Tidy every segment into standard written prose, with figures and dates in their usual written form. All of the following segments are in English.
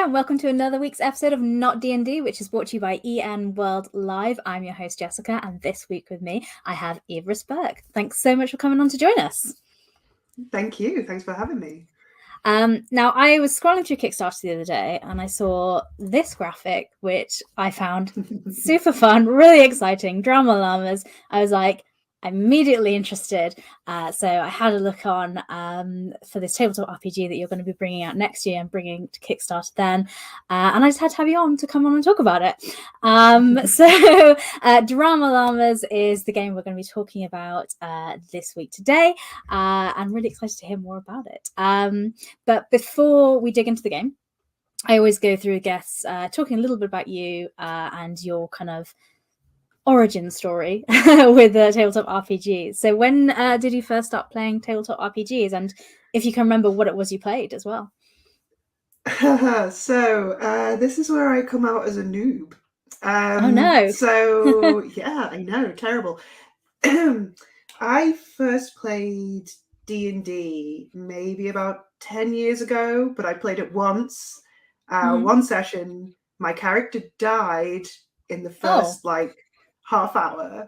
and welcome to another week's episode of Not D&D, which is brought to you by EN World Live. I'm your host, Jessica, and this week with me, I have Ivris Burke. Thanks so much for coming on to join us. Thank you. Thanks for having me. Now, I was scrolling through Kickstarter the other day, and I saw this graphic, which I found super fun, really exciting, Drama Llamas. I was like, I'm immediately interested. So I had a look on for this tabletop RPG that you're going to be bringing out next year and bringing to Kickstarter then. And I just had to have you on to come on and talk about it. So Drama Llamas is the game we're going to be talking about this week today. I'm really excited to hear more about it. But before we dig into the game, I always go through, I guess, talking a little bit about you and your kind of origin story with the tabletop RPGs. So when did you first start playing tabletop RPGs, and if you can remember what it was you played as well? So this is where I come out as a noob. Oh no. So yeah, I know, terrible. I first played D&D maybe about 10 years ago, but I played it once, one session. My character died in the first half hour,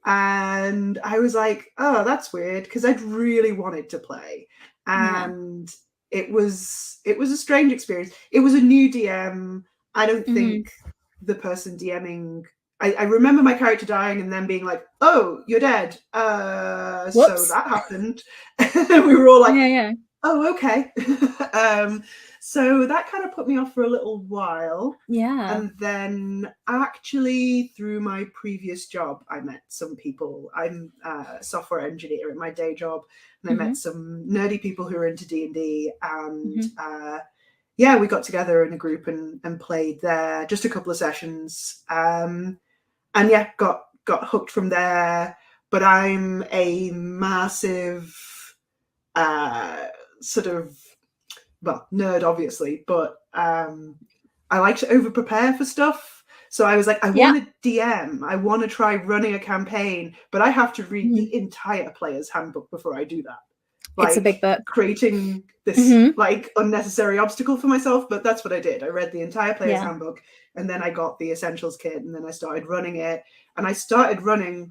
and I was like, oh, that's weird, because I'd really wanted to play, and it was a strange experience. It was a new DM. I don't think the person DMing, I remember my character dying and then being like, oh, you're dead, so that happened. We were all like, oh, okay. So that kind of put me off for a little while. Yeah. And then actually through my previous job, I met some people. I'm a software engineer at my day job, and I met some nerdy people who were into D&D, and we got together in a group and played there, just a couple of sessions. And got hooked from there. But I'm a massive nerd, obviously, but I like to over prepare for stuff. So I was like, I want to DM, I want to try running a campaign, but I have to read the entire player's handbook before I do that. It's a big book. Creating this unnecessary obstacle for myself, but that's what I did. I read the entire player's handbook, and then I got the essentials kit, and then I started running it. And I started running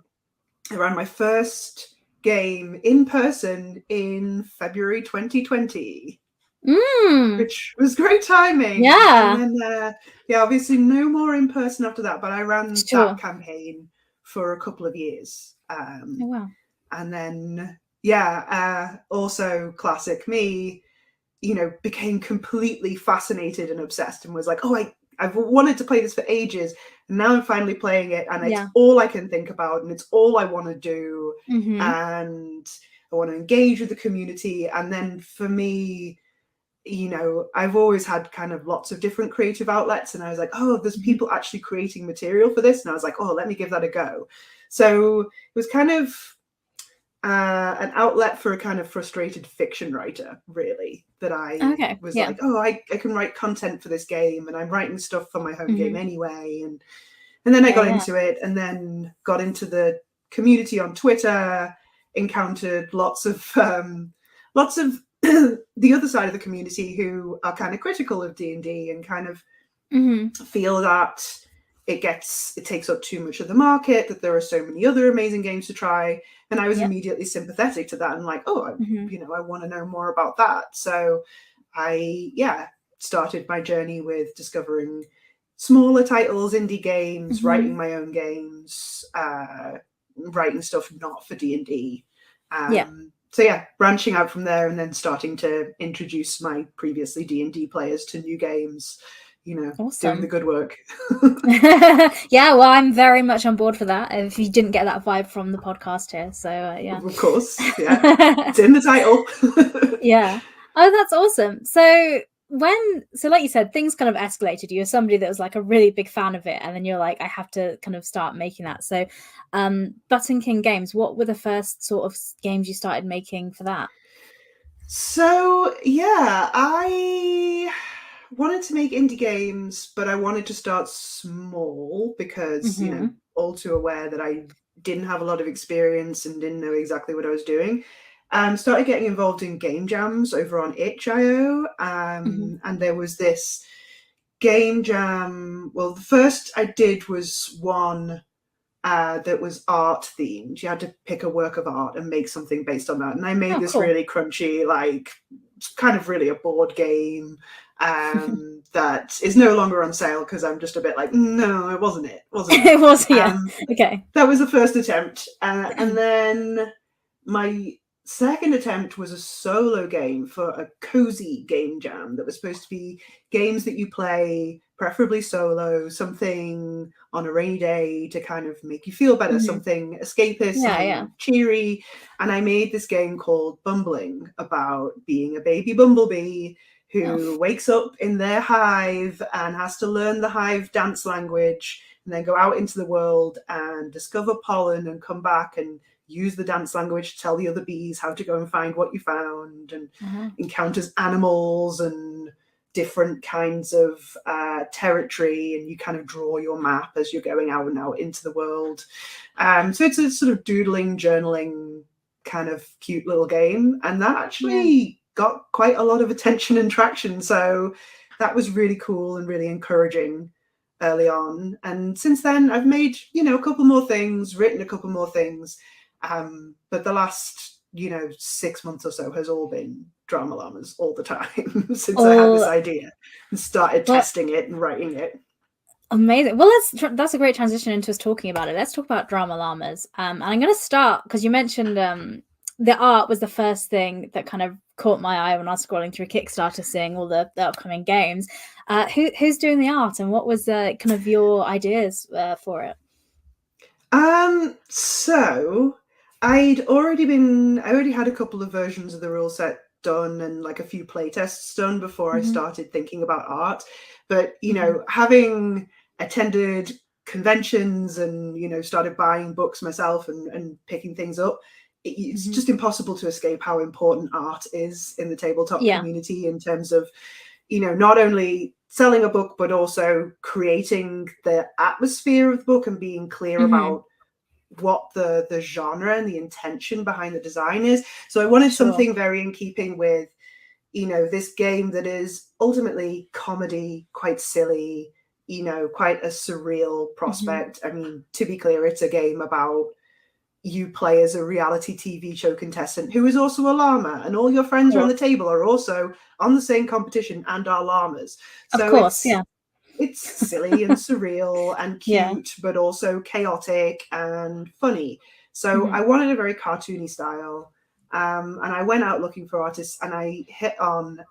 around my first game in person in February 2020. Which was great timing. And then obviously no more in person after that, but I ran that campaign for a couple of years. And then also classic me, became completely fascinated and obsessed, and was like, oh, I've wanted to play this for ages, and now I'm finally playing it, and it's all I can think about, and it's all I want to do, and I want to engage with the community. And then for me, I've always had kind of lots of different creative outlets, and I was like, oh, there's people actually creating material for this, and I was like, oh, let me give that a go. So it was kind of an outlet for a kind of frustrated fiction writer, really, that I was like, oh, I can write content for this game, and I'm writing stuff for my home game anyway. And then I got into it, and then got into the community on Twitter, encountered lots of the other side of the community who are kind of critical of D&D and kind of feel that it takes up too much of the market, that there are so many other amazing games to try. And I was immediately sympathetic to that, and like, oh, I want to know more about that. So I started my journey with discovering smaller titles, indie games, writing my own games, writing stuff not for D&D. So branching out from there, and then starting to introduce my previously D&D players to new games, awesome. Doing the good work. Well, I'm very much on board for that, if you didn't get that vibe from the podcast here. So Of course, it's in the title. Oh, that's awesome. So like you said, things kind of escalated. You're somebody that was like a really big fan of it, and then you're like, I have to kind of start making that. So Button King Games, what were the first sort of games you started making for that? So I wanted to make indie games, but I wanted to start small because all too aware that I didn't have a lot of experience and didn't know exactly what I was doing. Started getting involved in game jams over on itch.io, and there was this game jam. Well, the first I did was one that was art themed. You had to pick a work of art and make something based on that. And I made this really crunchy, like kind of really a board game that is no longer on sale because I'm just a bit like, no, it wasn't it. It was, yeah. Okay. That was the first attempt. And then my second attempt was a solo game for a cozy game jam that was supposed to be games that you play, preferably solo, something on a rainy day to kind of make you feel better, something escapist and cheery. And I made this game called Bumbling, about being a baby bumblebee who wakes up in their hive and has to learn the hive dance language and then go out into the world and discover pollen and come back and use the dance language to tell the other bees how to go and find what you found, and encounters animals and different kinds of territory, and you kind of draw your map as you're going out and out into the world. So it's a sort of doodling, journaling kind of cute little game, and that actually got quite a lot of attention and traction. So that was really cool and really encouraging early on. And since then I've made, a couple more things, written a couple more things. But the last, 6 months or so has all been Drama Llamas all the time since I had this idea and started testing it and writing it. Amazing. Well, that's a great transition into us talking about it. Let's talk about Drama Llamas. And I'm going to start because you mentioned the art was the first thing that kind of caught my eye when I was scrolling through Kickstarter, seeing all the upcoming games. Who's doing the art, and what was kind of your ideas for it? So I already had a couple of versions of the rule set done and like a few play tests done before I started thinking about art. But, having attended conventions and, started buying books myself and picking things up, it's just impossible to escape how important art is in the tabletop community in terms of, not only selling a book, but also creating the atmosphere of the book and being clear about what the genre and the intention behind the design is. So I wanted something very in keeping with, this game that is ultimately comedy, quite silly, quite a surreal prospect. I mean, to be clear, it's a game about you play as a reality TV show contestant who is also a llama, and all your friends around the table are also on the same competition and are llamas. So of course, it's silly and surreal and cute, but also chaotic and funny. So I wanted a very cartoony style. And I went out looking for artists, and I hit on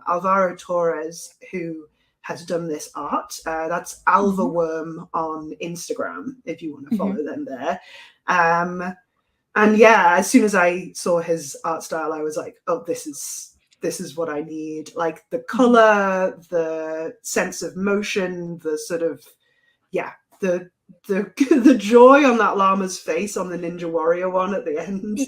Alvaro Torres, who has done this art. That's Alva Worm on Instagram, if you want to follow them there. And as soon as I saw his art style, I was like, oh, this is what I need. Like the color, the sense of motion, the sort of, the joy on that llama's face on the Ninja Warrior one at the end.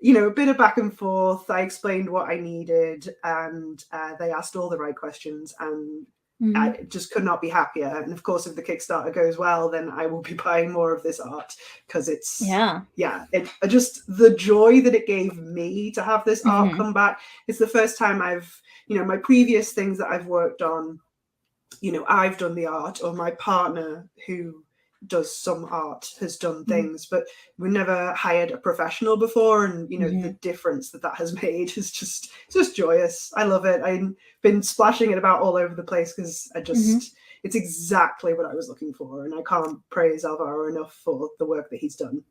A bit of back and forth. I explained what I needed, and they asked all the right questions, and I just could not be happier. And of course, if the Kickstarter goes well, then I will be buying more of this art, because it's just the joy that it gave me to have this art come back. It's the first time I've, my previous things that I've worked on, I've done the art, or my partner who does some art has done things, but we never hired a professional before. And the difference that has made is just joyous. I love it. I've been splashing it about all over the place because I just it's exactly what I was looking for, and I can't praise Alvaro enough for the work that he's done.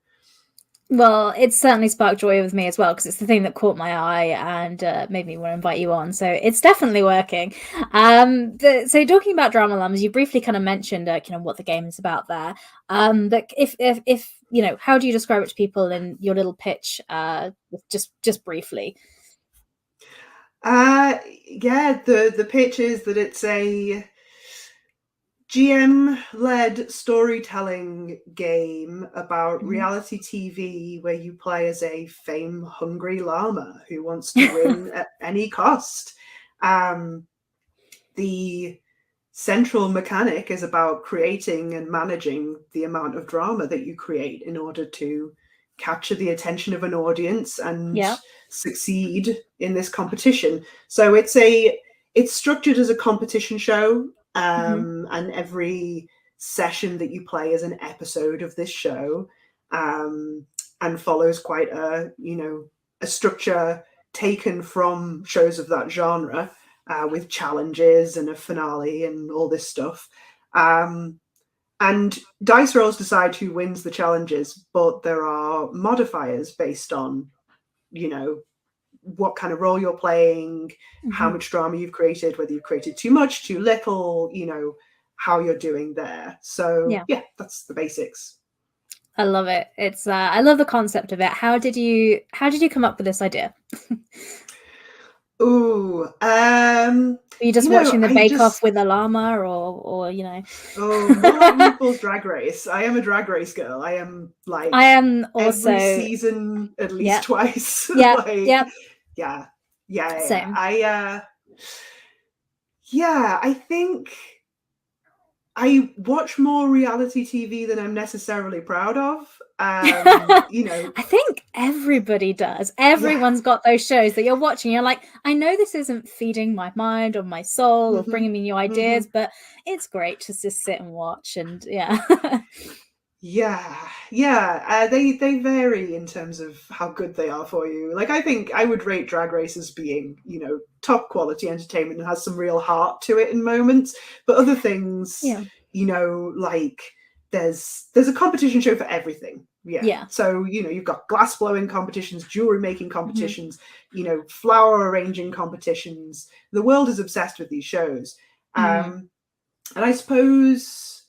Well, it's certainly sparked joy with me as well, because it's the thing that caught my eye and made me want to invite you on. So it's definitely working. So talking about Drama Llamas, you briefly kind of mentioned what the game is about there. But if how do you describe it to people in your little pitch? Just briefly. The pitch is that it's a GM-led storytelling game about reality TV, where you play as a fame-hungry llama who wants to win at any cost. The central mechanic is about creating and managing the amount of drama that you create in order to capture the attention of an audience and Yeah. succeed in this competition. So it's structured as a competition show, and every session that you play is an episode of this show, and follows quite a structure taken from shows of that genre, with challenges and a finale and all this stuff. And dice rolls decide who wins the challenges, but there are modifiers based on, what kind of role you're playing, how much drama you've created, whether you've created too much, too little, how you're doing there. So yeah, that's the basics. I love it. It's I love the concept of it. How did you come up with this idea? Ooh, Were you just watching the Bake Off with a llama, or Oh, more like RuPaul's Drag Race. I am a Drag Race girl. I am also every season at least twice. Yeah. Same. I think I watch more reality TV than I'm necessarily proud of. I think everybody does. Everyone's got those shows that you're watching. You're like, I know this isn't feeding my mind or my soul or bringing me new ideas, but it's great to just sit and watch. And they vary in terms of how good they are for you. Like, I think I would rate Drag Race as being, top quality entertainment and has some real heart to it in moments. But other things, like there's a competition show for everything. Yeah. So, you've got glass blowing competitions, jewelry making competitions, flower arranging competitions. The world is obsessed with these shows. And I suppose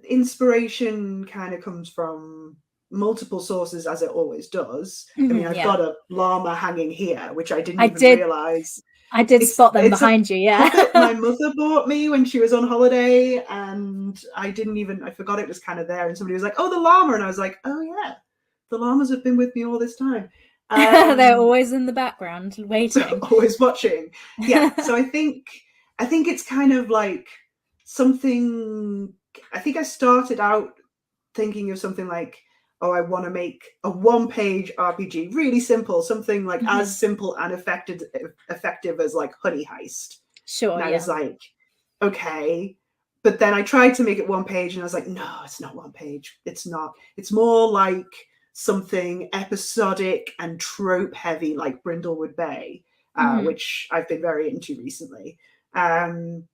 inspiration kind of comes from multiple sources, as it always does. I mean, I've got a llama hanging here, which I didn't realize. I did spot them behind you. Yeah. My mother bought me when she was on holiday, and I forgot it was kind of there. And somebody was like, "Oh, the llama," and I was like, "Oh yeah, the llamas have been with me all this time." They're always in the background waiting, always watching. Yeah. So I think it's kind of like something. I think I started out thinking of something like, oh, I want to make a one-page RPG, really simple, something like as simple and effective as like Honey Heist. Sure. And I was like, okay. But then I tried to make it one page, and I was like, no, it's not one page. It's not. It's more like something episodic and trope heavy, like Brindlewood Bay, which I've been very into recently. And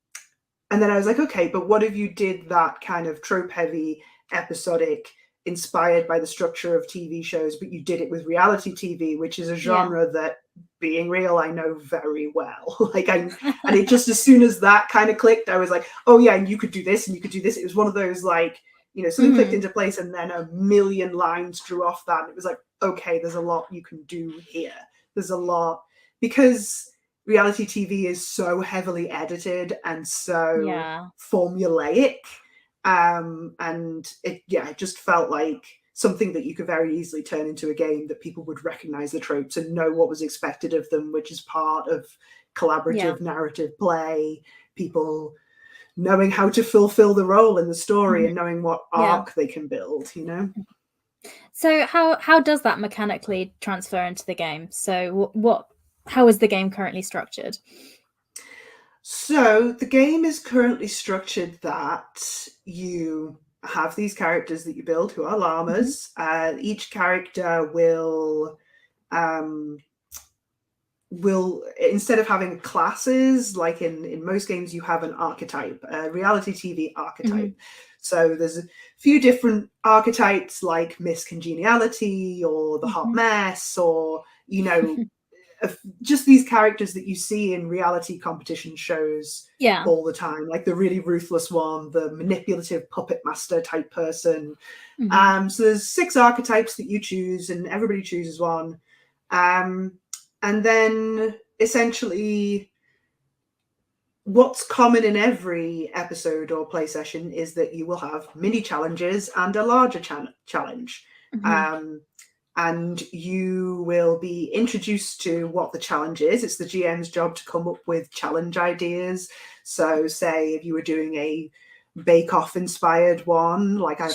then I was like, okay, but what if you did that kind of trope heavy, episodic, inspired by the structure of TV shows, but you did it with reality TV, which is a genre that, being real, I know very well. And it just, as soon as that kind of clicked, I was like, oh yeah, and you could do this and you could do this. It was one of those, like, something clicked into place, and then a million lines drew off that. And it was like, okay, there's a lot you can do here. There's a lot, because reality TV is so heavily edited and so formulaic. And it just felt like something that you could very easily turn into a game that people would recognize the tropes and know what was expected of them, which is part of collaborative narrative play, people knowing how to fulfill the role in the story and knowing what arc they can build, So how does that mechanically transfer into the game? So how is the game currently structured? So the game is currently structured that you have these characters that you build who are llamas. Each character will, instead of having classes, like in most games, you have an archetype, a reality TV archetype. So there's a few different archetypes, like Miss Congeniality or the Hot Mess, or, just these characters that you see in reality competition shows all the time, like the really ruthless one, the manipulative puppet master type person. So there's 6 archetypes that you choose, and everybody chooses one. And then essentially what's common in every episode or play session is that you will have mini challenges and a larger challenge. And you will be introduced to what the challenge is. It's the GM's job to come up with challenge ideas. So say if you were doing a Bake Off inspired one. Like I've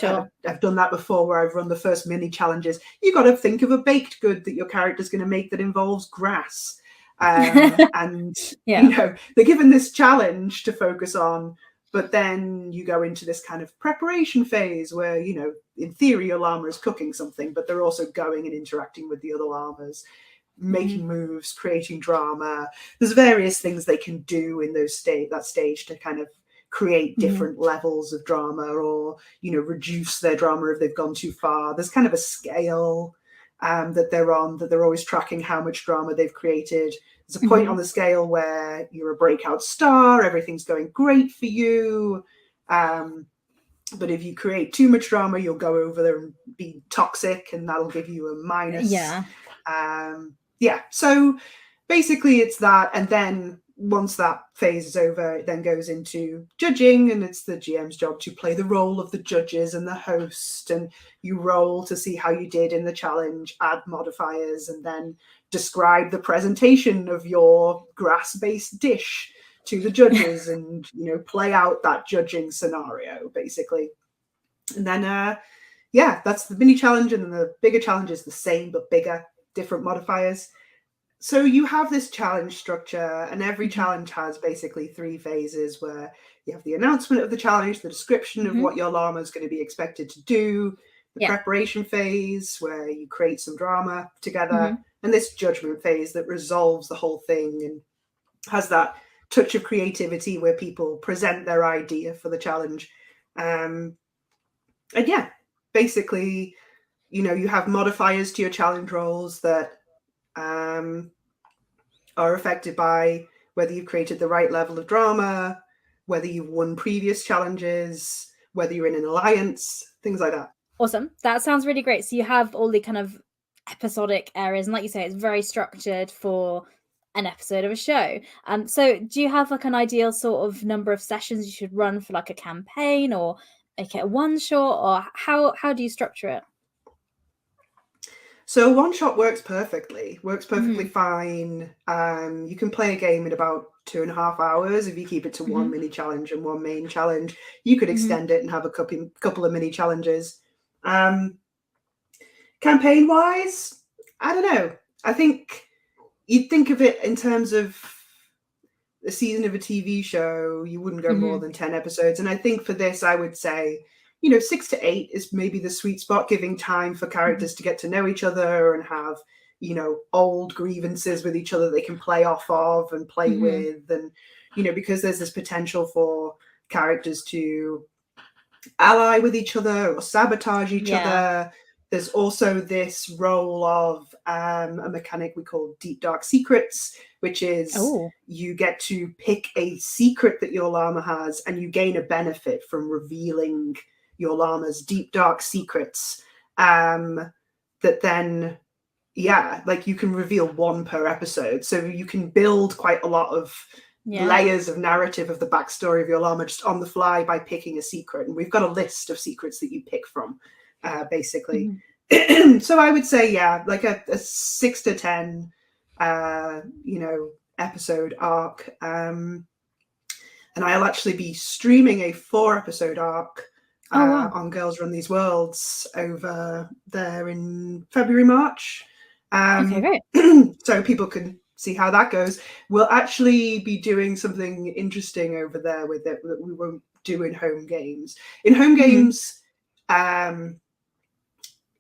done that before, where I've run the first mini challenges. You got to think of a baked good that your character's going to make that involves grass. And you know, they're given this challenge to focus on, but then you go into this kind of preparation phase where, you know, in theory your llama is cooking something, but they're also going and interacting with the other llamas, making moves, creating drama. There's various things they can do in that stage to kind of create different levels of drama, or, you know, reduce their drama if they've gone too far. There's kind of a scale that they're on, that they're always tracking how much drama they've created. There's a point on the scale where you're a breakout star, everything's going great for you. But if you create too much drama, you'll go over there and be toxic, and that'll give you a minus. So basically it's that. And then once that phase is over, it then goes into judging, and it's the GM's job to play the role of the judges and the host, and you roll to see how you did in the challenge, add modifiers, and then describe the presentation of your grass-based dish to the judges and, you know, play out that judging scenario basically. And then that's the mini challenge, and then the bigger challenge is the same but bigger, different modifiers. So you have this challenge structure, and every challenge has basically 3 phases, where you have the announcement of the challenge, the description of what your llama is going to be expected to do, the preparation phase where you create some drama together, and this judgment phase that resolves the whole thing and has that touch of creativity where people present their idea for the challenge. And yeah, basically, you know, you have modifiers to your challenge rolls that are affected by whether you've created the right level of drama, whether you've won previous challenges, whether you're in an alliance, things like that. Awesome. That sounds really great. So you have all the kind of episodic areas, and like you say, it's very structured for an episode of a show. So do you have like an ideal sort of number of sessions you should run for like a campaign, or make it a one shot, or how do you structure it? So one shot works perfectly fine. You can play a game in about 2.5 hours if you keep it to one mini challenge and one main challenge. You could extend it and have a couple of mini challenges. Campaign wise, I don't know. I think you'd think of it in terms of a season of a TV show. You wouldn't go more than 10 episodes. And I think for this, I would say, you know, 6 to 8 is maybe the sweet spot, giving time for characters to get to know each other and have, you know, old grievances with each other they can play off of and play with. And, you know, because there's this potential for characters to ally with each other or sabotage each other. There's also this role of a mechanic we call Deep Dark Secrets, which is you get to pick a secret that your llama has, and you gain a benefit from revealing your llama's deep dark secrets, that then like you can reveal 1 per episode, so you can build quite a lot of layers of narrative of the backstory of your llama just on the fly by picking a secret. And we've got a list of secrets that you pick from, basically. So I would say like a 6 to 10 you know, episode arc, and I'll actually be streaming a 4-episode arc on Girls Run These Worlds over there in February, March. Okay, great. So people can see how that goes. We'll actually be doing something interesting over there with it that we won't do in home games. In home games,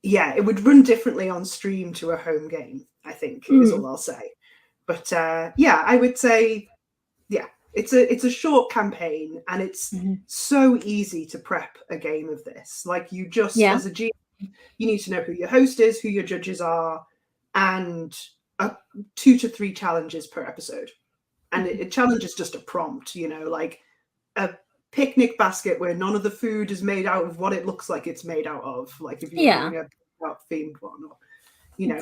it would run differently on stream to a home game, I think, is all I'll say. But I would say, it's a short campaign, and it's so easy to prep a game of this. Like, you just, as a GM, you need to know who your host is, who your judges are, and 2 to 3 challenges per episode. And a challenge is just a prompt, you know, like a picnic basket where none of the food is made out of what it looks like it's made out of. Like if you're doing a themed one, or, you know,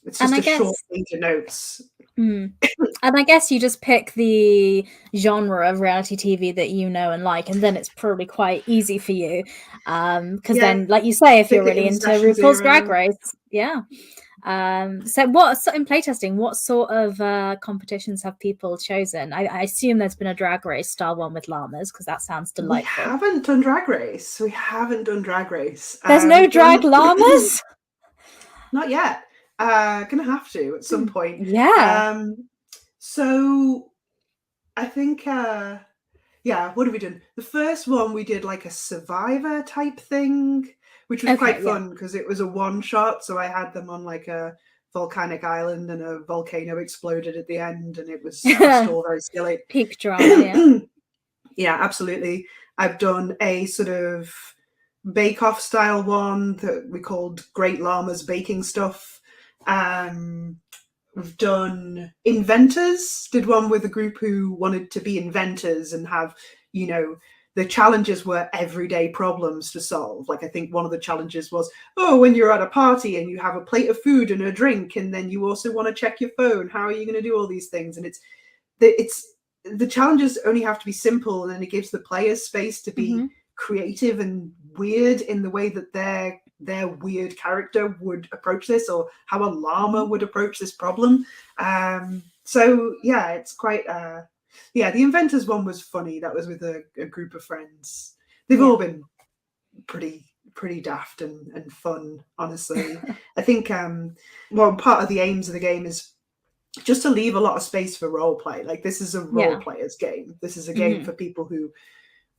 it's just short page of notes. And I guess you just pick the genre of reality TV that you know and like, and then it's probably quite easy for you. Because then, like you say, if you're really into RuPaul's Drag Race, So what in playtesting, what sort of competitions have people chosen? I assume there's been a drag race style one with llamas, because that sounds delightful. We haven't done drag race. There's no drag llamas? Not yet. Gonna have to at some point. Yeah. So I think what have we done? The first one we did like a Survivor type thing, which was quite fun because it was a one shot. So I had them on like a volcanic island and a volcano exploded at the end, and it was still very silly. Peak drama, yeah, absolutely. I've done a sort of bake-off style one that we called Great Llamas Baking Stuff. We've done inventors, did one with a group who wanted to be inventors and have, you know, the challenges were everyday problems to solve. Like I think one of the challenges was, when you're at a party and you have a plate of food and a drink, and then you also want to check your phone, how are you going to do all these things? And the challenges only have to be simple, and then it gives the players space to be creative and weird in the way that their weird character would approach this, or how a llama would approach this problem. So yeah, it's quite the inventors one was funny. That was with a group of friends. They've all been pretty daft and fun, honestly. I think part of the aims of the game is just to leave a lot of space for role play. Like this is a role player's game. This is a game for people who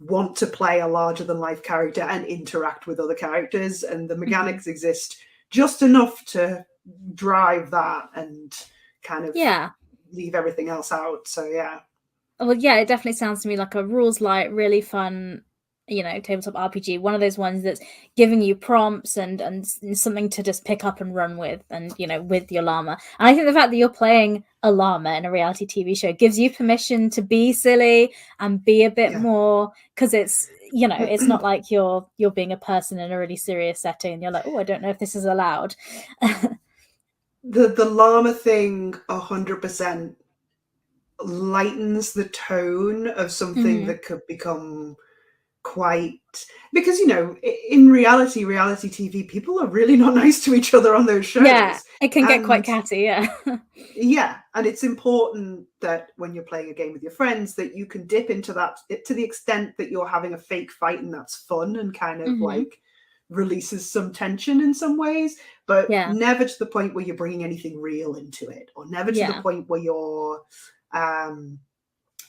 want to play a larger than life character and interact with other characters, and the mechanics exist just enough to drive that and kind of leave everything else out. So well, it definitely sounds to me like a rules light, really fun, tabletop RPG, one of those ones that's giving you prompts and something to just pick up and run with, and with your llama. And I think the fact that you're playing a llama in a reality TV show gives you permission to be silly and be a bit more, because it's it's not like you're being a person in a really serious setting and you're like, I don't know if this is allowed. The llama thing 100% lightens the tone of something that could become quite, because in reality TV, people are really not nice to each other on those shows. It can get quite catty. And it's important that when you're playing a game with your friends that you can dip into that to the extent that you're having a fake fight, and that's fun and kind of like releases some tension in some ways, but never to the point where you're bringing anything real into it, or never to the point where you're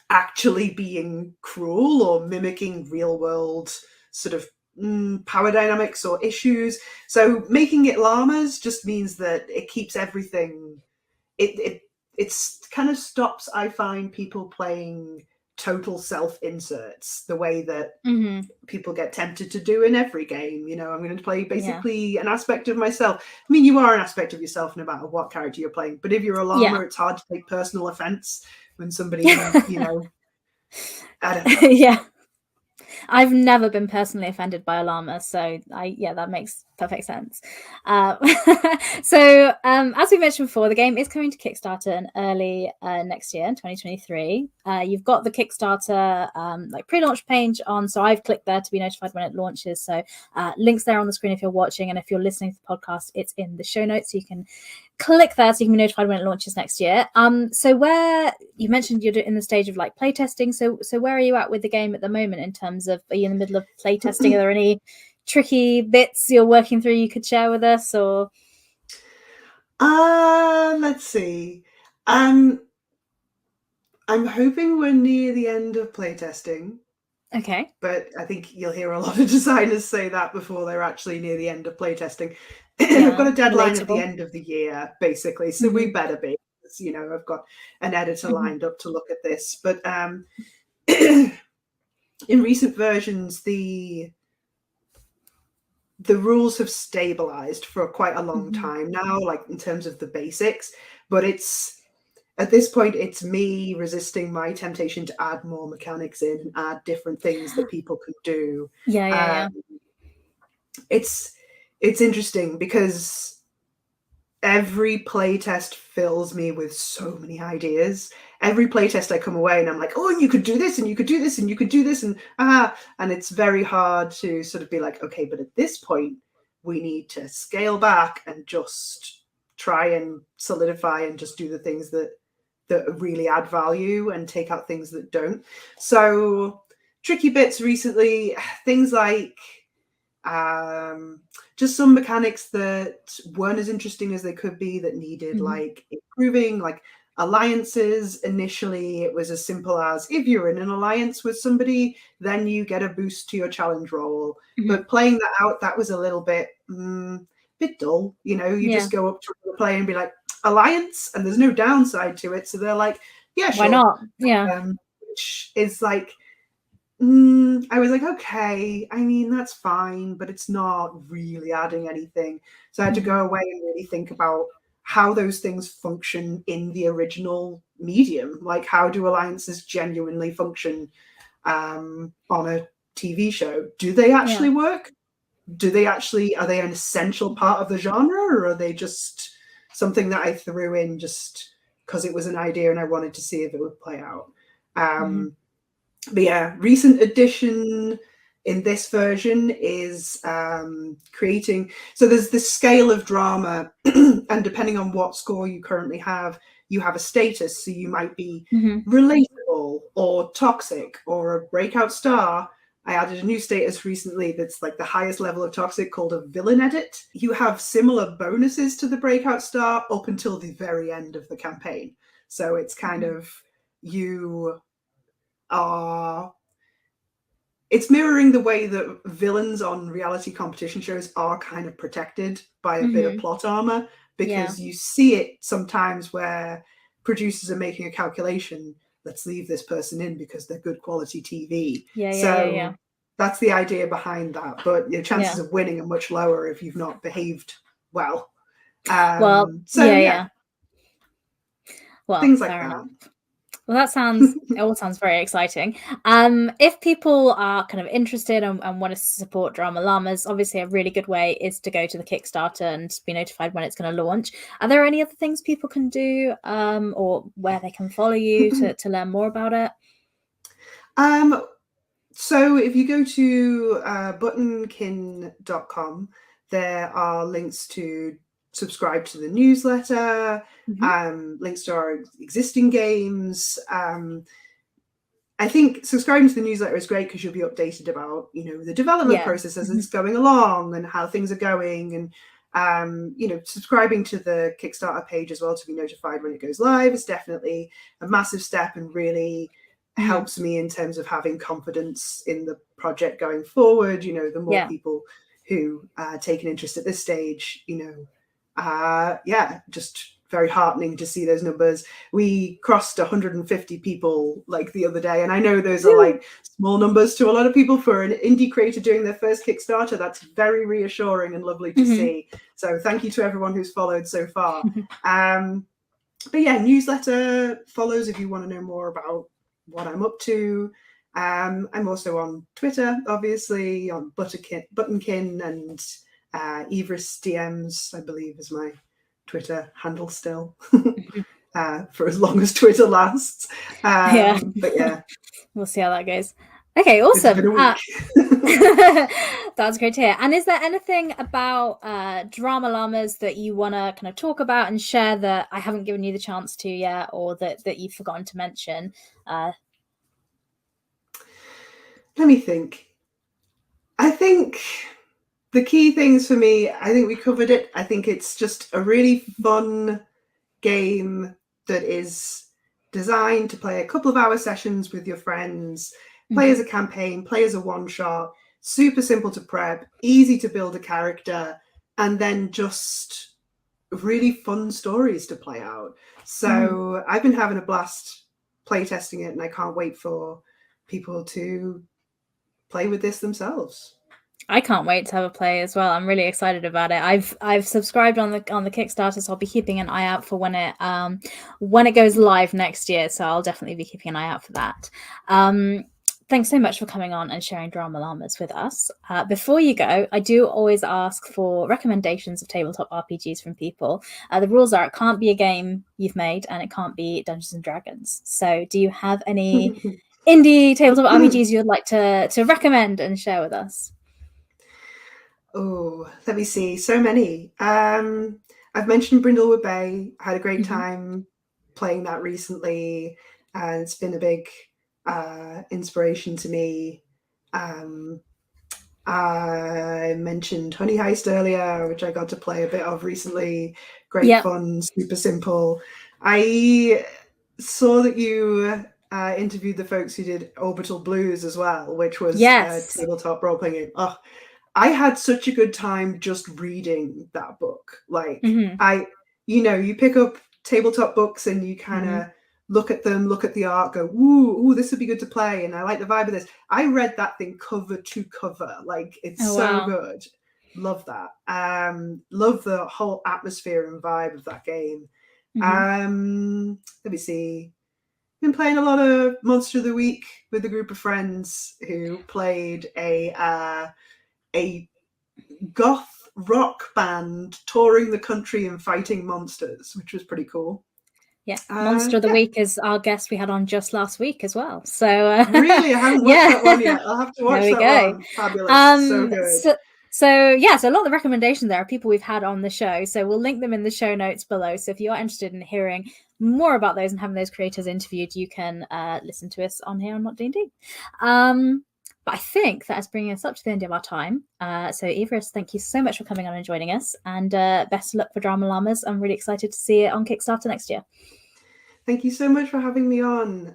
actually being cruel or mimicking real world sort of power dynamics or issues. So making it llamas just means that it keeps everything, it's kind of stops, I find, people playing total self-inserts the way that people get tempted to do in every game. I'm going to play basically an aspect of myself. I mean, you are an aspect of yourself no matter what character you're playing, but if you're a llama, it's hard to take personal offense when somebody I don't know. I've never been personally offended by a llama, so that makes perfect sense. So as we mentioned before, the game is coming to Kickstarter in early next year, in 2023. You've got the Kickstarter pre-launch page on, so I've clicked there to be notified when it launches. So links there on the screen if you're watching, and if you're listening to the podcast, it's in the show notes, so you can click there so you can be notified when it launches next year. So where you mentioned you're in the stage of playtesting, so where are you at with the game at the moment in terms of, are you in the middle of playtesting? Are there any tricky bits you're working through you could share with us, or let's see. I'm hoping we're near the end of playtesting. Okay. But I think you'll hear a lot of designers say that before they're actually near the end of playtesting. I've got a deadline at the end of the year, basically, so we better be. I've got an editor lined up to look at this. But in recent versions, the rules have stabilized for quite a long time now, in terms of the basics. But at this point, it's me resisting my temptation to add more mechanics in and add different things that people could do. It's interesting because every playtest fills me with so many ideas. Every playtest I come away and I'm like, you could do this, and you could do this, and you could do this, and it's very hard to sort of be like, okay, but at this point we need to scale back and just try and solidify and just do the things that really add value and take out things that don't. So tricky bits recently, things like just some mechanics that weren't as interesting as they could be, that needed like improving, like alliances. Initially it was as simple as, if you're in an alliance with somebody, then you get a boost to your challenge roll. But playing that out, that was a little bit dull. You just go up to the player and be like, alliance, and there's no downside to it, so they're like, yeah, sure, why not? Yeah. Which is like, I was like, okay, I mean, that's fine, but it's not really adding anything. So I had to go away and really think about how those things function in the original medium. Like, how do alliances genuinely function on a TV show? Do they actually work? Are they an essential part of the genre, or are they just something that I threw in just because it was an idea and I wanted to see if it would play out? But yeah, recent addition in this version is creating. So there's this scale of drama, and depending on what score you currently have, you have a status. So you might be relatable or toxic or a breakout star. I added a new status recently that's like the highest level of toxic, called a villain edit. You have similar bonuses to the breakout star up until the very end of the campaign. So it's kind of, it's mirroring the way that villains on reality competition shows are kind of protected by a bit of plot armor, because you see it sometimes where producers are making a calculation, let's leave this person in because they're good quality TV. That's the idea behind that. But your chances of winning are much lower if you've not behaved well. Well, things like that. Enough. Well, it all sounds very exciting. If people are kind of interested and want to support Drama Llamas, obviously a really good way is to go to the Kickstarter and be notified when it's going to launch. Are there any other things people can do, or where they can follow you to learn more about it? So if you go to buttonkin.com, there are links to subscribe to the newsletter, links to our existing games. I think subscribing to the newsletter is great because you'll be updated about, the development process as it's going along and how things are going. And, subscribing to the Kickstarter page as well to be notified when it goes live is definitely a massive step, and really helps me in terms of having confidence in the project going forward. The more people who take an interest at this stage, just very heartening to see those numbers. We crossed 150 people like the other day, and I know those are like small numbers to a lot of people. For an indie creator doing their first Kickstarter, that's very reassuring and lovely to see. So thank you to everyone who's followed so far. But yeah, newsletter follows if you want to know more about what I'm up to. I'm also on Twitter, obviously, on Buttonkin, and Everest DMs, I believe, is my Twitter handle still, for as long as Twitter lasts. But yeah, we'll see how that goes. Okay, awesome. That's great to hear. And is there anything about Drama Llamas that you want to kind of talk about and share that I haven't given you the chance to yet, or that you've forgotten to mention? Let me think. I think the key things for me, I think we covered it. I think it's just a really fun game that is designed to play a couple of hour sessions with your friends, play as a campaign, play as a one-shot, super simple to prep, easy to build a character, and then just really fun stories to play out. So I've been having a blast playtesting it, and I can't wait for people to play with this themselves. I can't wait to have a play as well. I'm really excited about it. I've subscribed on the Kickstarter, so I'll be keeping an eye out for when it goes live next year. So I'll definitely be keeping an eye out for that. Thanks so much for coming on and sharing Drama Llamas with us. Before you go, I do always ask for recommendations of tabletop RPGs from people. The rules are it can't be a game you've made, and it can't be Dungeons and Dragons. So do you have any indie tabletop RPGs you would like to recommend and share with us? Oh, let me see. So many. I I've mentioned Brindlewood Bay. I had a great time playing that recently, and it's been a big inspiration to me. I mentioned Honey Heist earlier, which I got to play a bit of recently. Great fun, super simple. I saw that you interviewed the folks who did Orbital Blues as well, which was a tabletop role-playing game. Oh, I had such a good time just reading that book. Like, you pick up tabletop books and you kind of look at them, look at the art, go, ooh, this would be good to play, and I like the vibe of this. I read that thing cover to cover. Like, it's good. Love that. Love the whole atmosphere and vibe of that game. Let me see. Been playing a lot of Monster of the Week with a group of friends who played a goth rock band touring the country and fighting monsters, which was pretty cool. Yeah, Monster of the Week is our guest we had on just last week as well. So really, I haven't watched that one yet. I'll have to watch that one. Fabulous, so good. So a lot of the recommendations there are people we've had on the show. So we'll link them in the show notes below. So if you are interested in hearing more about those and having those creators interviewed, you can listen to us on here on Not D&D. But I think that is bringing us up to the end of our time. So Everest, thank you so much for coming on and joining us. And best of luck for Drama Llamas. I'm really excited to see it on Kickstarter next year. Thank you so much for having me on.